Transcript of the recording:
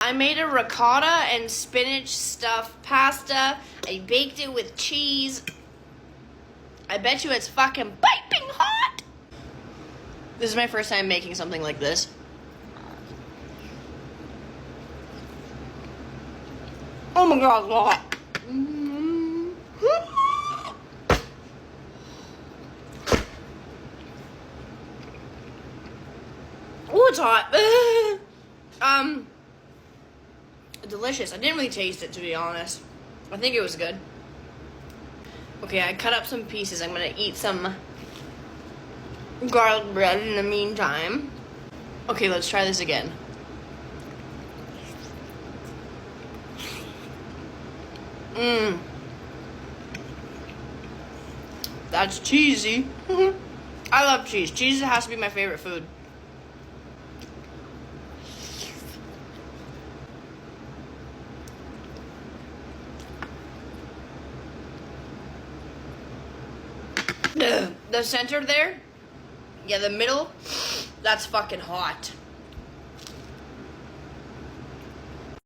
I made a ricotta and spinach stuffed pasta. I baked it with cheese. I bet you it's fucking piping hot. This is my first time making something like this. Oh my god, what? Oh, it's hot. Delicious. I didn't really taste it, to be honest. I think it was good. Okay, I cut up some pieces. I'm gonna eat some garlic bread in the meantime. Okay, let's try this again. That's cheesy. I love cheese. Cheese has to be my favorite food. The center there, yeah, the middle, that's fucking hot.